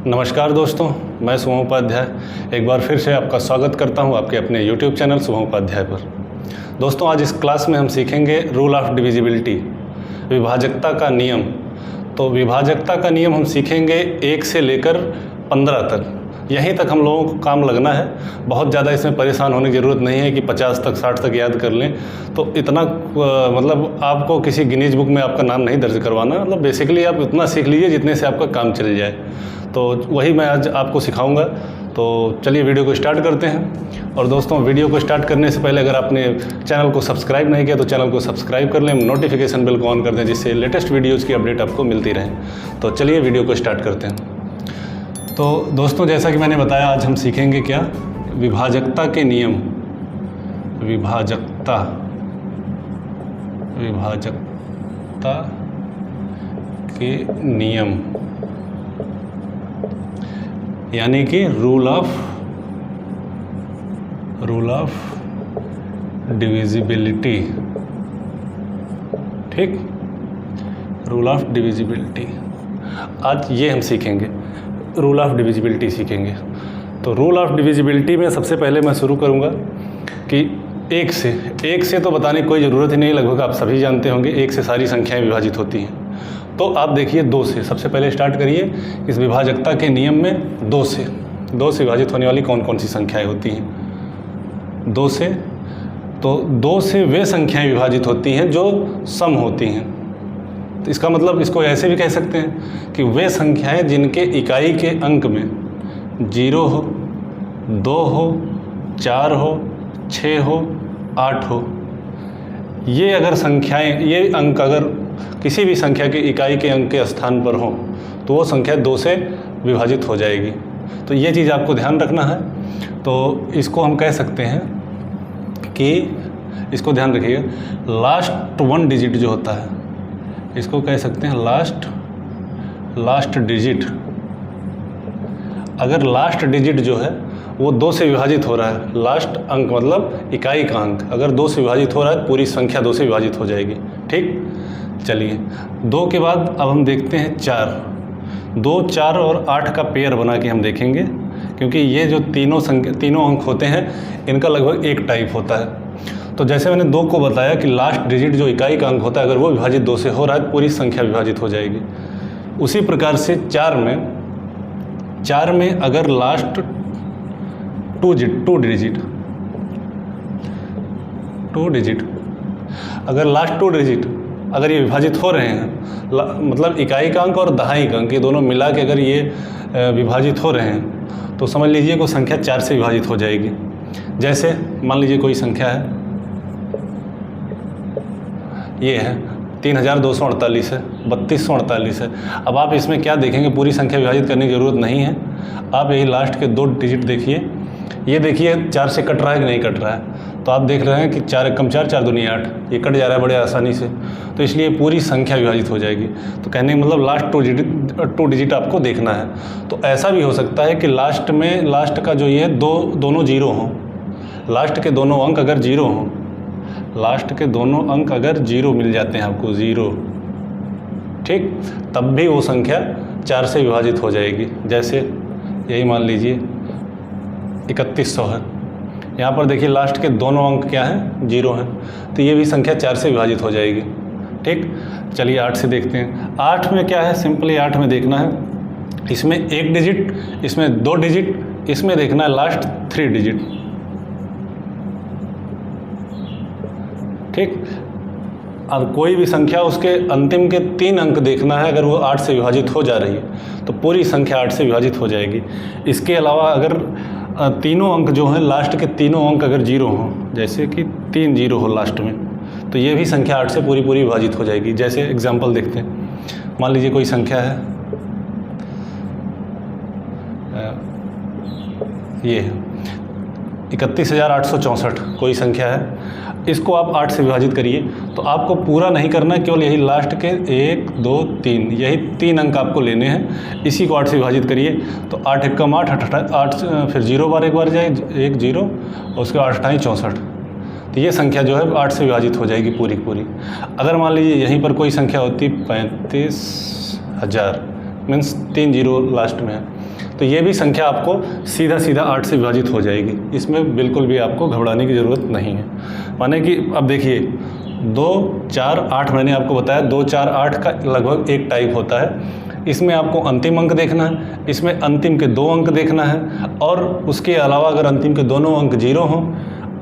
नमस्कार दोस्तों, मैं शुभम उपाध्याय एक बार फिर से आपका स्वागत करता हूं आपके अपने YouTube चैनल शुभम उपाध्याय पर। दोस्तों, आज इस क्लास में हम सीखेंगे रूल ऑफ डिविजिबिलिटी, विभाजकता का नियम। तो विभाजकता का नियम हम सीखेंगे 1 से लेकर 15 तक, यहीं तक हम लोगों को काम लगना है। बहुत ज़्यादा इसमें परेशान होने की ज़रूरत नहीं है कि 50 तक 60 तक याद कर लें। तो इतना मतलब आपको किसी गिनीज बुक में आपका नाम नहीं दर्ज करवाना, मतलब बेसिकली आप उतना सीख लीजिए जितने से आपका काम चल जाए। तो वही मैं आज आपको सिखाऊंगा। तो चलिए वीडियो को स्टार्ट करते हैं। और दोस्तों, वीडियो को स्टार्ट करने से पहले अगर आपने चैनल को सब्सक्राइब नहीं किया तो चैनल को सब्सक्राइब कर लें, नोटिफिकेशन बेल को ऑन कर दें जिससे लेटेस्ट वीडियोज़ की अपडेट आपको मिलती रहे। तो चलिए वीडियो को स्टार्ट करते हैं। तो दोस्तों, जैसा कि मैंने बताया, आज हम सीखेंगे क्या, विभाजकता के नियम। विभाजकता के नियम यानी कि रूल ऑफ डिविजिबिलिटी। ठीक, रूल ऑफ डिविजिबिलिटी आज ये हम सीखेंगे, रूल ऑफ डिविजिबिलिटी सीखेंगे। तो रूल ऑफ डिविजिबिलिटी में सबसे पहले मैं शुरू करूँगा कि 1 से तो बताने की कोई ज़रूरत ही नहीं, लगभग आप सभी जानते होंगे 1 से सारी संख्याएं विभाजित होती हैं। तो आप देखिए 2 से सबसे पहले स्टार्ट करिए। इस विभाजकता के नियम में 2 से विभाजित होने वाली कौन कौन सी संख्याएं होती हैं। 2 से तो 2 से वे संख्याएं विभाजित होती हैं जो सम होती हैं। तो इसका मतलब इसको ऐसे भी कह सकते हैं कि वे संख्याएं जिनके इकाई के अंक में 0 हो, 2 हो, 4 हो, 6 हो, 8 हो, ये अगर संख्याएं, ये अंक अगर किसी भी संख्या की इकाई के अंक के स्थान पर हो तो वो संख्या 2 से विभाजित हो जाएगी। तो ये चीज़ आपको ध्यान रखना है। तो इसको हम कह सकते हैं कि, इसको ध्यान रखिएगा, लास्ट 1 डिजिट जो होता है इसको कह सकते हैं लास्ट डिजिट। अगर लास्ट डिजिट जो है वो 2 से विभाजित हो रहा है, लास्ट अंक मतलब इकाई का अंक अगर 2 से विभाजित हो रहा है, पूरी संख्या 2 से विभाजित हो जाएगी। ठीक, चलिए 2 के बाद अब हम देखते हैं 4। 2, 4 और 8 का पेयर बना के हम देखेंगे, क्योंकि ये जो तीनों अंक होते हैं इनका लगभग एक टाइप होता है। तो जैसे मैंने 2 को बताया कि लास्ट डिजिट जो इकाई का अंक होता है, अगर वो विभाजित 2 से हो रहा है, पूरी संख्या विभाजित हो जाएगी। उसी प्रकार से 4 में अगर लास्ट 2 डिजिट अगर लास्ट 2 डिजिट अगर ये विभाजित हो रहे हैं, मतलब इकाई का अंक और दहाई का अंक ये दोनों मिला के अगर ये विभाजित हो रहे हैं, तो समझ लीजिए कोई संख्या 4 से विभाजित हो जाएगी। जैसे मान लीजिए कोई संख्या है, ये है 3248 है, 3248 है। अब आप इसमें क्या देखेंगे, पूरी संख्या विभाजित करने की ज़रूरत नहीं है। आप यही लास्ट के 2 डिजिट देखिए, ये देखिए 4 से कट रहा है कि नहीं कट रहा है। तो आप देख रहे हैं कि 4 एकम 4, 4 दूनी 8, ये कट जा रहा है बड़े आसानी से। तो इसलिए पूरी संख्या विभाजित हो जाएगी। तो कहने का मतलब लास्ट 2 डिजिट आपको देखना है। तो ऐसा भी हो सकता है कि लास्ट का जो ये दोनों 0 हों, लास्ट के दोनों अंक अगर 0 हों, लास्ट के दोनों अंक अगर 0 मिल जाते हैं आपको, 0, ठीक, तब भी वो संख्या 4 से विभाजित हो जाएगी। जैसे यही मान लीजिए 3100 है, यहाँ पर देखिए लास्ट के दोनों अंक क्या हैं, 0 हैं, तो ये भी संख्या 4 से विभाजित हो जाएगी। ठीक, चलिए 8 से देखते हैं। 8 में क्या है, सिंपली 8 में देखना है, इसमें 1 डिजिट, इसमें 2 डिजिट, इसमें देखना है लास्ट 3 डिजिट। ठीक, अब कोई भी संख्या उसके अंतिम के 3 अंक देखना है, अगर वो 8 से विभाजित हो जा रही है तो पूरी संख्या 8 से विभाजित हो जाएगी। इसके अलावा अगर तीनों अंक जो हैं, लास्ट के तीनों अंक अगर 0 हों, जैसे कि 3 0 हो लास्ट में, तो ये भी संख्या 8 से पूरी विभाजित हो जाएगी। जैसे एग्जांपल देखते हैं, मान लीजिए कोई संख्या है, ये है 31,864 कोई संख्या है। इसको आप 8 से विभाजित करिए। तो आपको पूरा नहीं करना है, केवल यही लास्ट के 1 2 3 यही 3 अंक आपको लेने हैं, इसी को 8 से विभाजित करिए। तो 8 एकम 8, 8 फिर 0 बार एक बार जाए, 1 0 और उसके 8 8 64। तो ये संख्या जो है 8 से विभाजित हो जाएगी पूरी की पूरी। अगर मान लीजिए यहीं पर कोई संख्या होती 35,000 मीन्स 3 0 लास्ट में है, तो ये भी संख्या आपको सीधा सीधा 8 से विभाजित हो जाएगी, इसमें बिल्कुल भी आपको घबराने की ज़रूरत नहीं है। माने कि अब देखिए 2, 4, 8 मैंने आपको बताया 2, 4, 8 का लगभग एक टाइप होता है। इसमें आपको अंतिम अंक देखना है, इसमें अंतिम के 2 अंक देखना है, और उसके अलावा अगर अंतिम के दोनों अंक 0 हों।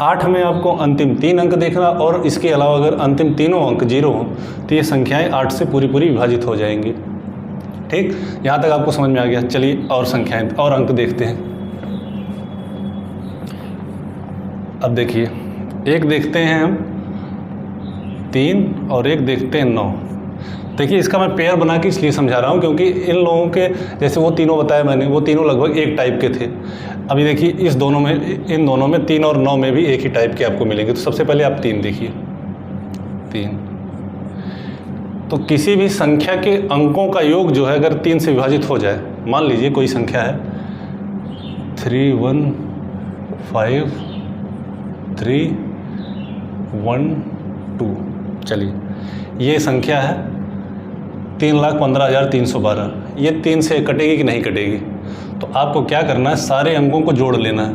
8 में आपको अंतिम 3 अंक देखना, और इसके अलावा अगर अंतिम तीनों अंक 0 हों तो ये संख्याएं 8 से पूरी पूरी विभाजित हो जाएंगी। ठीक, यहाँ तक आपको समझ में आ गया। चलिए और संख्याएं और अंक देखते हैं। अब देखिए, एक देखते हैं हम 3 और एक देखते हैं 9। देखिए इसका मैं पेयर बना के इसलिए समझा रहा हूँ क्योंकि इन लोगों के जैसे वो तीनों बताया मैंने, वो तीनों लगभग एक टाइप के थे। अभी देखिए इन दोनों में 3 और 9 में भी एक ही टाइप के आपको मिलेंगे। तो सबसे पहले आप 3 देखिए, 3। तो किसी भी संख्या के अंकों का योग जो है अगर 3 से विभाजित हो जाए, मान लीजिए कोई संख्या है 3, 1, 5, 3, 1, 2। चलिए ये संख्या है 3,15,312। ये 3 से कटेगी कि नहीं कटेगी? तो आपको क्या करना है, सारे अंकों को जोड़ लेना है।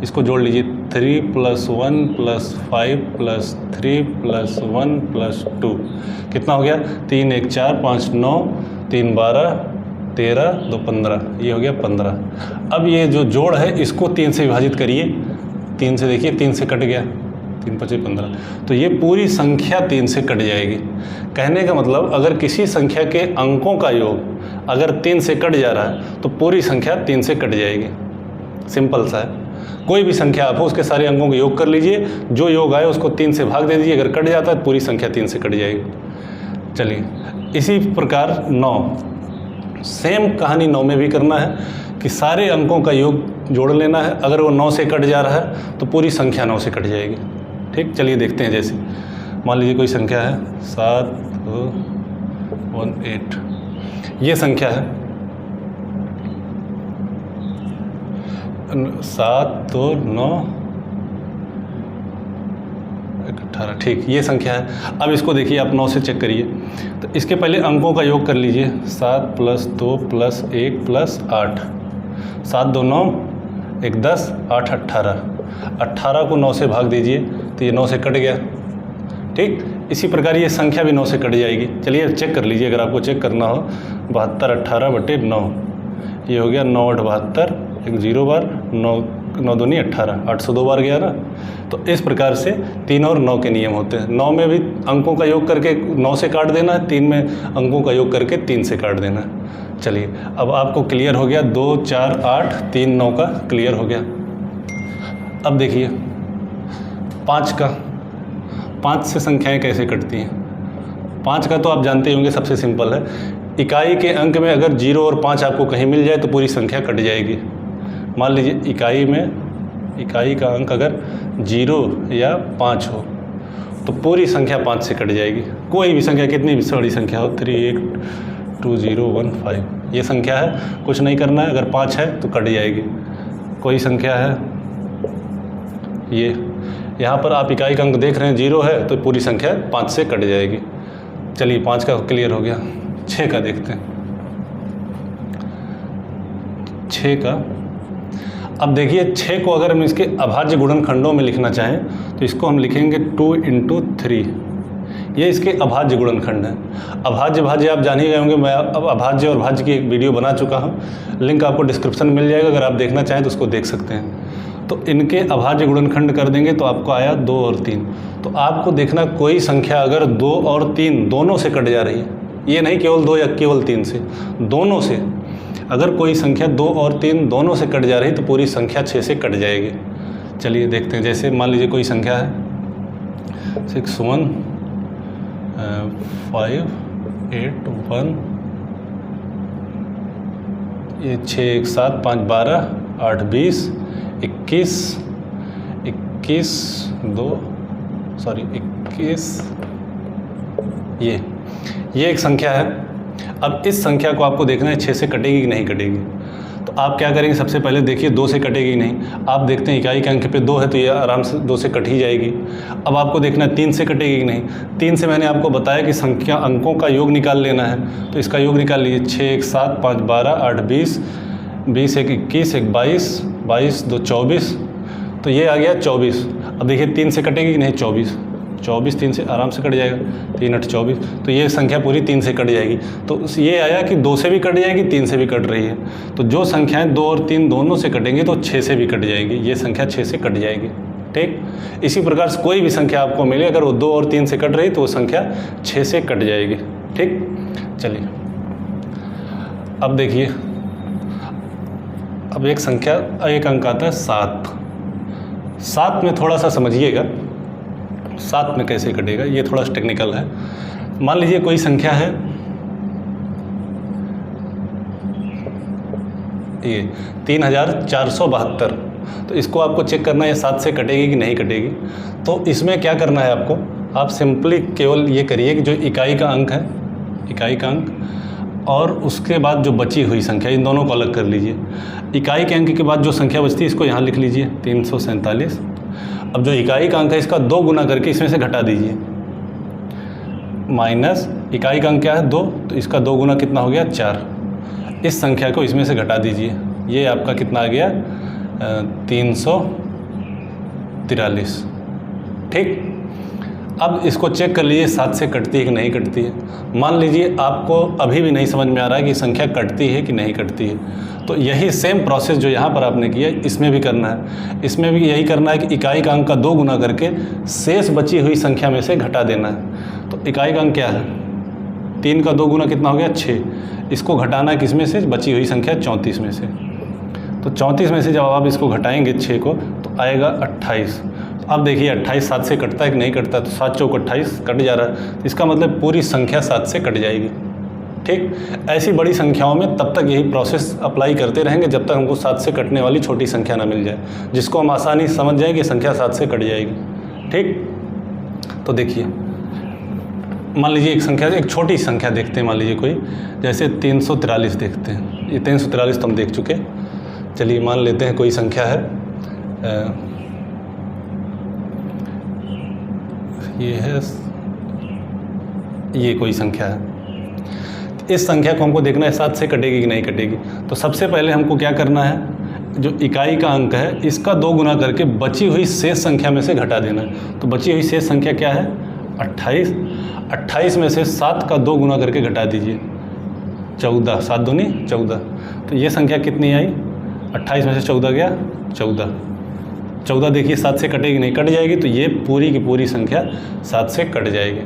इसको जोड़ लीजिए, 3 + 1 + 5 + 3 + 1 + 2 कितना हो गया? 3, 1, 4, 5, 9, 3, 12, 13, 2, 15। ये हो गया 15। अब ये जो जोड़ है इसको 3 से विभाजित करिए। 3 से देखिए, 3 से कट गया, 3 × 5 = 15। तो ये पूरी संख्या 3 से कट जाएगी। कहने का मतलब अगर किसी संख्या के अंकों का योग अगर 3 से कट जा रहा है तो पूरी संख्या 3 से कट जाएगी। सिंपल सा है। कोई भी संख्या आप हो उसके सारे अंकों का योग कर लीजिए, जो योग आए उसको 3 से भाग दे दीजिए, अगर कट जाता है पूरी संख्या 3 से कट जाएगी। चलिए इसी प्रकार 9, सेम कहानी 9 में भी करना है कि सारे अंकों का योग जोड़ लेना है। अगर वो 9 से कट जा रहा है तो पूरी संख्या 9 से कट जाएगी। ठीक, चलिए देखते हैं। जैसे मान लीजिए कोई संख्या है 7, 1, 8। ये संख्या है 7, 2, 9, 18। ठीक, ये संख्या है। अब इसको देखिए आप 9 से चेक करिए। तो इसके पहले अंकों का योग कर लीजिए, 7 + 2 + 1 + 8। 7, 2, 9, 1, 10, 8, 18। 18 को 9 से भाग दीजिए तो ये 9 से कट गया। ठीक, इसी प्रकार ये संख्या भी 9 से कट जाएगी। चलिए चेक कर लीजिए, अगर आपको चेक करना हो। 72, 18/9 ये हो गया 9, 8, 72, एक 0 बार, 9 दूनी 18, 802 बार गया ना। तो इस प्रकार से 3 और 9 के नियम होते हैं। 9 में भी अंकों का योग करके 9 से काट देना है, 3 में अंकों का योग करके 3 से काट देना है। चलिए अब आपको क्लियर हो गया, 2, 4, 8, 3, 9 का क्लियर हो गया। अब देखिए 5 का, 5 से संख्याएं कैसे कटती हैं? 5 का तो आप जानते होंगे, सबसे सिंपल है। इकाई के अंक में अगर 0 और 5 आपको कहीं मिल जाए तो पूरी संख्या कट जाएगी। मान लीजिए इकाई का अंक अगर 0 या 5 हो तो पूरी संख्या 5 से कट जाएगी। कोई भी संख्या, कितनी भी बड़ी संख्या हो, 3, 8, 2, 0, 1, 5, ये संख्या है, कुछ नहीं करना है। अगर 5 है तो कट जाएगी। कोई संख्या है, ये यहाँ पर आप इकाई का अंक देख रहे हैं 0 है तो पूरी संख्या 5 से कट जाएगी। चलिए 5 का क्लियर हो गया। 6 का देखते हैं। 6 का, अब देखिए 6 को अगर हम इसके अभाज्य गुणनखंडों में लिखना चाहें तो इसको हम लिखेंगे 2 × 3। ये इसके अभाज्य गुणनखंड है। अभाज्य भाज्य आप जान ही गए होंगे। मैं अब अभाज्य और भाज्य की एक वीडियो बना चुका हूँ, लिंक आपको डिस्क्रिप्शन में मिल जाएगा, अगर आप देखना चाहें तो उसको देख सकते हैं। तो इनके अभाज्य गुणनखंड कर देंगे तो आपको आया 2 और 3। तो आपको देखना कोई संख्या अगर 2 और 3 दोनों से कट जा रही है, ये नहीं केवल 2 या केवल 3 से, दोनों से। अगर कोई संख्या 2 और 3 दोनों से कट जा रही तो पूरी संख्या 6 से कट जाएगी। चलिए देखते हैं। जैसे मान लीजिए कोई संख्या है 6, 1, 5, 8, 1, ये 6, 1, 7, 5, 12, 8, 20, 21, 21, ये एक संख्या है। अब इस संख्या को आपको देखना है 6 से कटेगी कि नहीं कटेगी। तो आप क्या करेंगे, सबसे पहले देखिए 2 से कटेगी कि नहीं। आप देखते हैं इकाई के अंक पे 2 है तो ये आराम से 2 से कट ही जाएगी। अब आपको देखना है 3 से कटेगी कि नहीं। 3 से मैंने आपको बताया कि संख्या अंकों का योग निकाल लेना है, तो इसका योग निकाल लीजिए। 6, 1, 7, 5, 12, 8, 20, 20 एक 21, एक 22, 22 2 24, तो ये आ गया 24। अब देखिए 3 से कटेगी कि नहीं, 24 3 से आराम से कट जाएगा, 3 8 24, तो ये संख्या पूरी 3 से कट जाएगी। तो ये आया कि 2 से भी कट जाएगी, 3 से भी कट रही है। तो जो संख्याएं 2 और 3 दोनों से कटेंगी तो 6 से भी कट जाएगी, ये संख्या 6 से कट जाएगी। ठीक, इसी प्रकार से कोई भी संख्या आपको मिले, अगर वो 2 और 3 से कट रही तो वो संख्या 6 से कट जाएगी। ठीक, चलिए अब देखिए, अब एक संख्या, एक अंक आता है 7। 7 में थोड़ा सा समझिएगा, 7 में कैसे कटेगा, ये थोड़ा सा टेक्निकल है। मान लीजिए कोई संख्या है ये 3472, तो इसको आपको चेक करना है 7 से कटेगी कि नहीं कटेगी। तो इसमें क्या करना है आपको, आप सिंपली केवल ये करिए कि जो इकाई का अंक है, इकाई का अंक और उसके बाद जो बची हुई संख्या, इन दोनों को अलग कर लीजिए। इकाई के अंक के बाद जो संख्या बचती है इसको यहाँ लिख लीजिए 347। अब जो इकाई का अंक है इसका 2 गुना करके इसमें से घटा दीजिए, माइनस इकाई का अंक क्या है 2, तो इसका 2 गुना कितना हो गया 4। इस संख्या को इसमें से घटा दीजिए, ये आपका कितना आ गया 343। ठीक, अब इसको चेक कर लीजिए 7 से कटती है कि नहीं कटती है। मान लीजिए आपको अभी भी नहीं समझ में आ रहा है कि संख्या कटती है कि नहीं कटती है, तो यही सेम प्रोसेस जो यहाँ पर आपने किया इसमें भी करना है। इसमें भी यही करना है कि इकाई का अंक का 2 गुना करके शेष बची हुई संख्या में से घटा देना है। तो इकाई का अंक क्या है 3 का 2 गुना कितना हो गया 6, इसको घटाना है किस में से, बची हुई संख्या 34 में से। तो 34 में से जब आप इसको घटाएंगे 6 को तो आएगा 28। अब देखिए 28 7 से कटता है कि नहीं कटता, तो 7 चौक 28 कट जा रहा है, तो इसका मतलब पूरी संख्या 7 से कट जाएगी। ठीक, ऐसी बड़ी संख्याओं में तब तक यही प्रोसेस अप्लाई करते रहेंगे जब तक हमको 7 से कटने वाली छोटी संख्या ना मिल जाए, जिसको हम आसानी से समझ जाएं कि संख्या 7 से कट जाएगी। ठीक, तो देखिए मान लीजिए एक संख्या, एक छोटी संख्या देखते हैं, मान लीजिए कोई जैसे 343 देखते हैं। ये 343 तो हम देख चुके। चलिए मान लेते हैं कोई संख्या है ये कोई संख्या है। इस संख्या को हमको देखना है 7 से कटेगी कि नहीं कटेगी। तो सबसे पहले हमको क्या करना है, जो इकाई का अंक है इसका 2 गुना करके बची हुई शेष संख्या में से घटा देना है। तो बची हुई शेष संख्या क्या है 28। 28 में से 7 का 2 गुना करके घटा दीजिए 14, 7 दूनी 14। तो ये संख्या कितनी आई, 28 में से 14 गया 14। 14 देखिए 7 से कटेगी नहीं, कट जाएगी, तो ये पूरी की पूरी संख्या 7 से कट जाएगी।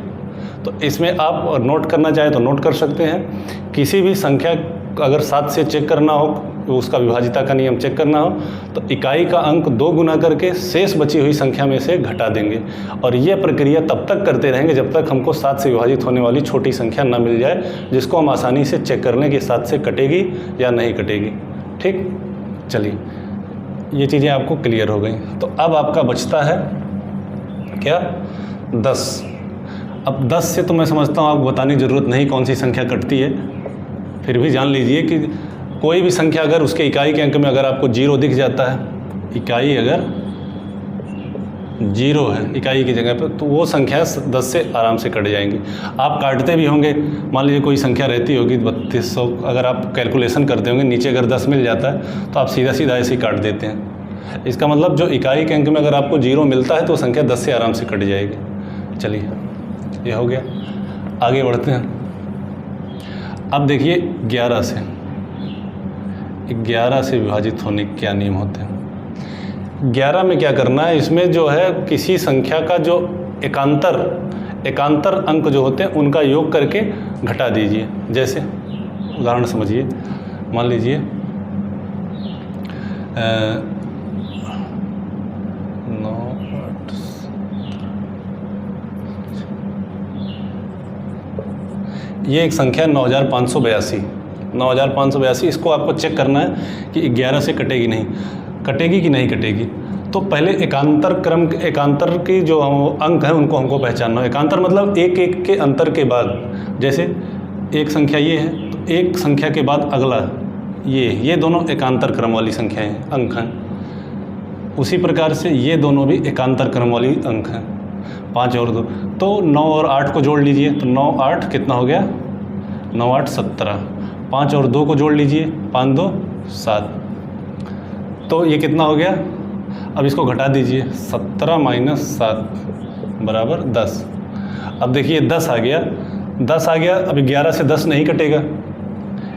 तो इसमें आप नोट करना चाहें तो नोट कर सकते हैं। किसी भी संख्या अगर 7 से चेक करना हो, उसका विभाजिता का नियम चेक करना हो, तो इकाई का अंक 2 गुना करके शेष बची हुई संख्या में से घटा देंगे। और ये प्रक्रिया तब तक करते रहेंगे जब तक हमको 7 से विभाजित होने वाली छोटी संख्या ना मिल जाए, जिसको हम आसानी से चेक कर लें कि 7 से कटेगी या नहीं कटेगी। ठीक, चलिए ये चीज़ें आपको क्लियर हो गई। तो अब आपका बचता है क्या 10। अब 10 से तो मैं समझता हूँ आपको बताने की ज़रूरत नहीं कौन सी संख्या कटती है, फिर भी जान लीजिए कि कोई भी संख्या अगर उसके इकाई के अंक में अगर आपको 0 दिख जाता है, इकाई अगर 0 है इकाई की जगह पर, तो वो संख्या 10 से आराम से कट जाएंगी। आप काटते भी होंगे, मान लीजिए कोई संख्या रहती होगी 3200, अगर आप कैलकुलेशन करते होंगे नीचे अगर 10 मिल जाता है तो आप सीधा सीधा ऐसे ही काट देते हैं। इसका मतलब जो इकाई के अंक में अगर आपको 0 मिलता है तो संख्या 10 से आराम से कट जाएगी। चलिए ये हो गया, आगे बढ़ते हैं। अब देखिए 11 से विभाजित होने के क्या नियम होते हैं। 11 में क्या करना है, इसमें जो है किसी संख्या का जो एकांतर अंक जो होते हैं उनका योग करके घटा दीजिए। जैसे उदाहरण समझिए, मान लीजिए 9 8 ये एक संख्या 9582। इसको आपको चेक करना है कि 11 से कटेगी कि नहीं कटेगी। तो पहले एकांतर की जो अंक हैं उनको हमको पहचानना है। एकांतर मतलब एक एक के अंतर के बाद, जैसे एक संख्या ये है तो एक संख्या के बाद अगला ये दोनों एकांतर क्रम वाली संख्याएं अंक हैं। उसी प्रकार से ये दोनों भी एकांतर क्रम वाली अंक हैं। 5 और 2, तो 9 और 8 को जोड़ लीजिए, तो 9 8 कितना हो गया 9 8 17। 5 और 2 को जोड़ लीजिए, 5 2 7। तो ये कितना हो गया, अब इसको घटा दीजिए, 17 माइनस 7 बराबर 10। अब देखिए 10 आ गया, 10 आ गया। अब 11 से 10 नहीं कटेगा,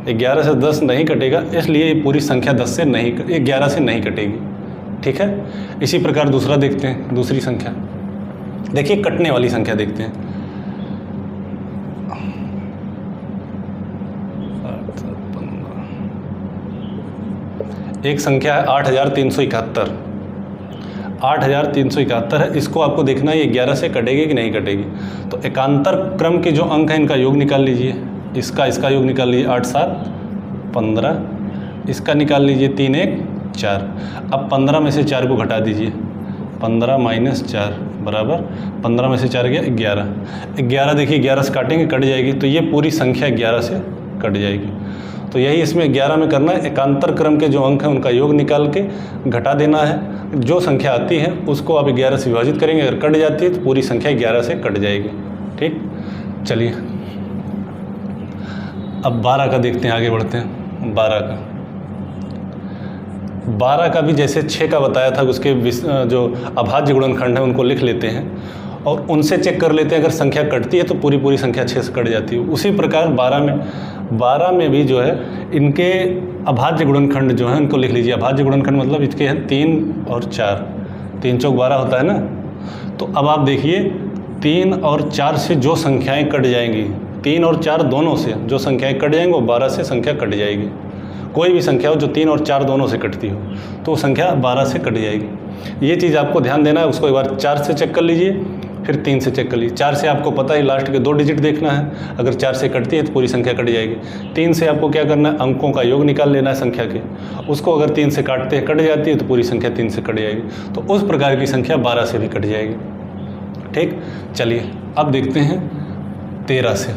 11 से 10 नहीं कटेगा, इसलिए ये पूरी संख्या 10 से नहीं, 11 से नहीं कटेगी। ठीक है, इसी प्रकार दूसरा देखते हैं, दूसरी संख्या देखिए, कटने वाली संख्या देखते हैं। एक संख्या है 8371, 8371 है। इसको आपको देखना है ये 11 से कटेगी कि नहीं कटेगी। तो एकांतर क्रम के जो अंक हैं इनका योग निकाल लीजिए, इसका योग निकाल लीजिए, 8 7 15, इसका निकाल लीजिए 3 1 4। अब 15 में से 4 को घटा दीजिए, 15 माइनस 4 बराबर 15 में से 4 गया 11। 11 देखिए 11 से काटेंगे कट जाएगी, तो ये पूरी संख्या 11 से कट जाएगी। तो यही इसमें 11 में करना है, एकांतर क्रम के जो अंक हैं उनका योग निकाल के घटा देना है। जो संख्या आती है उसको आप 11 से विभाजित करेंगे, अगर कट जाती है तो पूरी संख्या 11 से कट जाएगी। ठीक, चलिए अब 12 का देखते हैं, आगे बढ़ते हैं। 12 का भी जैसे 6 का बताया था, उसके जो अभाज्य गुणनखंड है उनको लिख लेते हैं और उनसे चेक कर लेते हैं, अगर संख्या कटती है तो पूरी संख्या 6 से कट जाती है। उसी प्रकार 12 में भी जो है इनके अभाज्य गुणनखंड जो है उनको लिख लीजिए। अभाज्य गुणनखंड मतलब इसके हैं 3 और 4, 3 चौक 12 होता है ना। तो अब आप देखिए 3 और 4 से जो संख्याएं कट जाएंगी, 3 और 4 दोनों से जो संख्याएं कट जाएंगी वो 12 से संख्या कट जाएगी। कोई भी संख्या हो जो 3 और 4 दोनों से कटती हो तो वो संख्या 12 से कट जाएगी। ये चीज़ आपको ध्यान देना है। उसको एक बार 4 से चेक कर लीजिए, फिर 3 से चेक कर लीजिए। 4 से आपको पता है लास्ट के 2 डिजिट देखना है, अगर 4 से कटती है तो पूरी संख्या कट जाएगी। 3 से आपको क्या करना है, अंकों का योग निकाल लेना है संख्या के, उसको अगर 3 से काटते हैं कट जाती है तो पूरी संख्या 3 से कट जाएगी। तो उस प्रकार की संख्या 12 से भी कट जाएगी। ठीक, चलिए अब देखते हैं 13 से।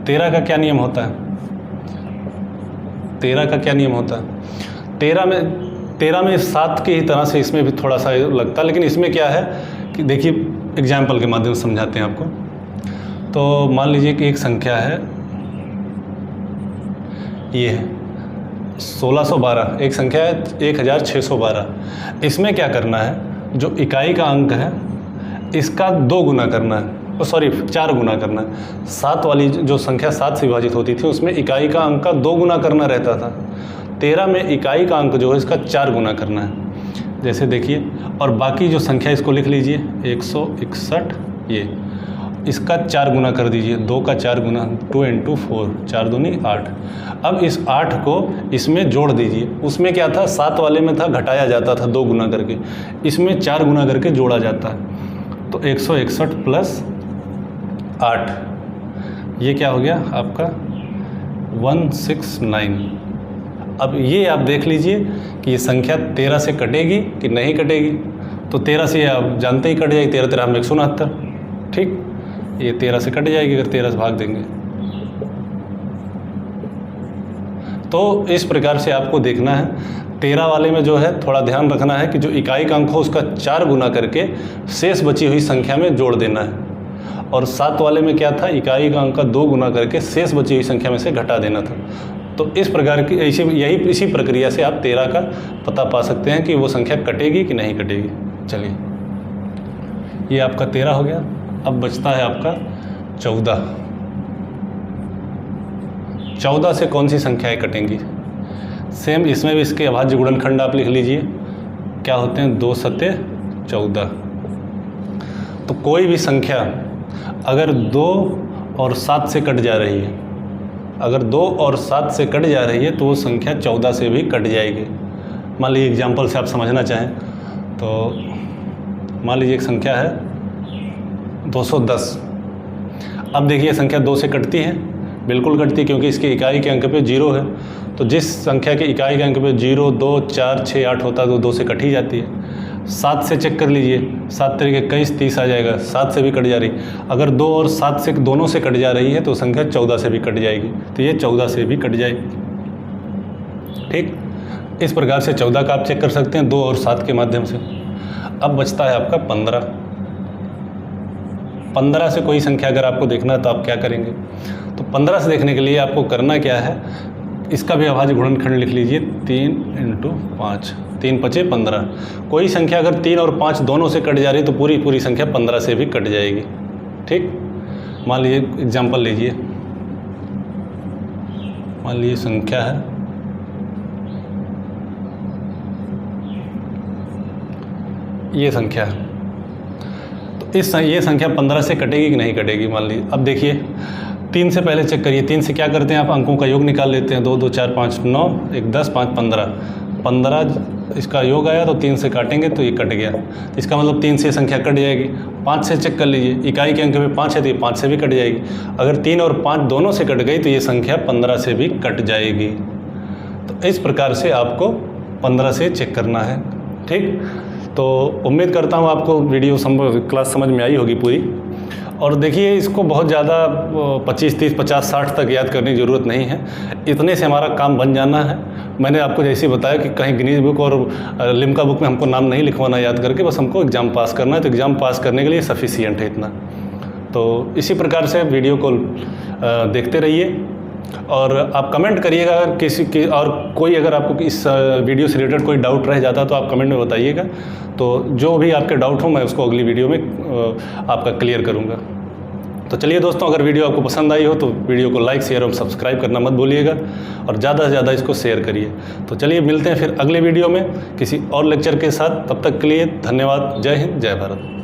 13 का क्या नियम होता है? 13 का क्या नियम होता है? 13 में 7 की ही तरह से इसमें भी थोड़ा सा लगता है, लेकिन इसमें क्या है कि देखिए एग्जाम्पल के माध्यम से समझाते हैं आपको। तो मान लीजिए कि एक संख्या है, ये है 1612, एक संख्या है 1612। इसमें क्या करना है, जो इकाई का अंक है इसका 2 गुना करना है, 4 गुना करना है। 7 वाली जो संख्या 7 से विभाजित होती थी उसमें इकाई का अंक का 2 गुना करना रहता था। 13 में इकाई का अंक जो है इसका 4 गुना करना है। जैसे देखिए, और बाकी जो संख्या इसको लिख लीजिए 161, ये इसका 4 गुना कर दीजिए, 2 का 4 गुना, 2 × 4, 4 दूनी 8। अब इस 8 को इसमें जोड़ दीजिए। उसमें क्या था, 7 वाले में था घटाया जाता था 2 गुना करके, इसमें 4 गुना करके जोड़ा जाता है। तो 161 + 8, ये क्या हो गया आपका 169। अब ये आप देख लीजिए कि ये संख्या 13 से कटेगी कि नहीं कटेगी। तो 13 से आप जानते ही कट जाएगी, 13 13 में 169। ठीक, ये 13 से कट जाएगी अगर 13 से भाग देंगे। तो इस प्रकार से आपको देखना है। 13 वाले में जो है थोड़ा ध्यान रखना है कि जो इकाई का अंक हो उसका 4 गुना करके शेष बची हुई संख्या में जोड़ देना है। और 7 वाले में क्या था, इकाई का अंक का 2 गुना करके शेष बची हुई संख्या में से घटा देना था। तो इस प्रकार की इसी प्रक्रिया से आप 13 का पता पा सकते हैं कि वो संख्या कटेगी कि नहीं कटेगी। चलिए, ये आपका 13 हो गया। अब बचता है आपका 14। 14 से कौन सी संख्याएं कटेंगी? सेम इसमें भी इसके अभाज्य गुणनखंड आप लिख लीजिए, क्या होते हैं 2 सत्ते 14। तो कोई भी संख्या अगर 2 और 7 से कट जा रही है, अगर 2 और 7 से कट जा रही है तो वो संख्या 14 से भी कट जाएगी। मान लीजिए एग्जाम्पल से आप समझना चाहें तो मान लीजिए एक संख्या है 210। अब देखिए संख्या 2 से कटती है, बिल्कुल कटती है, क्योंकि इसके इकाई के अंक पे 0 है। तो जिस संख्या के इकाई के अंक पे 0 2 4 6 8 होता है तो 2 से कट ही जाती है। 7 से चेक कर लीजिए, 7 तरीके 21 30 आ जाएगा, 7 से भी कट जा रही। अगर 2 और 7 से दोनों से कट जा रही है तो संख्या 14 से भी कट जाएगी, तो ये 14 से भी कट जाएगी। ठीक, इस प्रकार से 14 का आप चेक कर सकते हैं 2 और 7 के माध्यम से। अब बचता है आपका 15। 15 से कोई संख्या अगर आपको देखना है तो आप क्या करेंगे? तो 15 से देखने के लिए आपको करना क्या है, इसका भी अभाज्य गुणनखंड लिख लीजिए 3 × 5, 3 × 5 = 15। कोई संख्या अगर 3 और 5 दोनों से कट जा रही तो पूरी पूरी संख्या 15 से भी कट जाएगी। ठीक, मान लीजिए एग्जाम्पल लीजिए, मान लीजिए संख्या है ये संख्या है, तो ये संख्या 15 से कटेगी कि नहीं कटेगी मान लीजिए। अब देखिए 3 से पहले चेक करिए, 3 से क्या करते हैं आप अंकों का योग निकाल लेते हैं, 2 2 4 5 9, 1 10 5 15, 15 इसका योग आया तो 3 से काटेंगे तो ये कट गया, तो इसका मतलब 3 से संख्या कट जाएगी। 5 से चेक कर लीजिए, इकाई के अंक में 5 है तो ये 5 से भी कट जाएगी। अगर 3 और 5 दोनों से कट गई तो ये संख्या 15 से भी कट जाएगी। तो इस प्रकार से आपको 15 से चेक करना है। ठीक, तो उम्मीद करता हूँ आपको वीडियो क्लास समझ में आई होगी पूरी। और देखिए इसको बहुत ज़्यादा 25 30 50 60 तक याद करने की ज़रूरत नहीं है, इतने से हमारा काम बन जाना है। मैंने आपको जैसे बताया कि कहीं गिनीज बुक और लिम्का बुक में हमको नाम नहीं लिखवाना याद करके, बस हमको एग्ज़ाम पास करना है, तो एग्ज़ाम पास करने के लिए सफिशिएंट है इतना। तो इसी प्रकार से वीडियो को देखते रहिए और आप कमेंट करिएगा अगर किसी की और कोई अगर आपको इस वीडियो से रिलेटेड कोई डाउट रह जाता है तो आप कमेंट में बताइएगा, तो जो भी आपके डाउट हो मैं उसको अगली वीडियो में आपका क्लियर करूँगा। तो चलिए दोस्तों, अगर वीडियो आपको पसंद आई हो तो वीडियो को लाइक शेयर और सब्सक्राइब करना मत भूलिएगा और ज़्यादा से ज़्यादा इसको शेयर करिए। तो चलिए मिलते हैं फिर अगले वीडियो में किसी और लेक्चर के साथ, तब तक के लिए धन्यवाद। जय हिंद, जय भारत।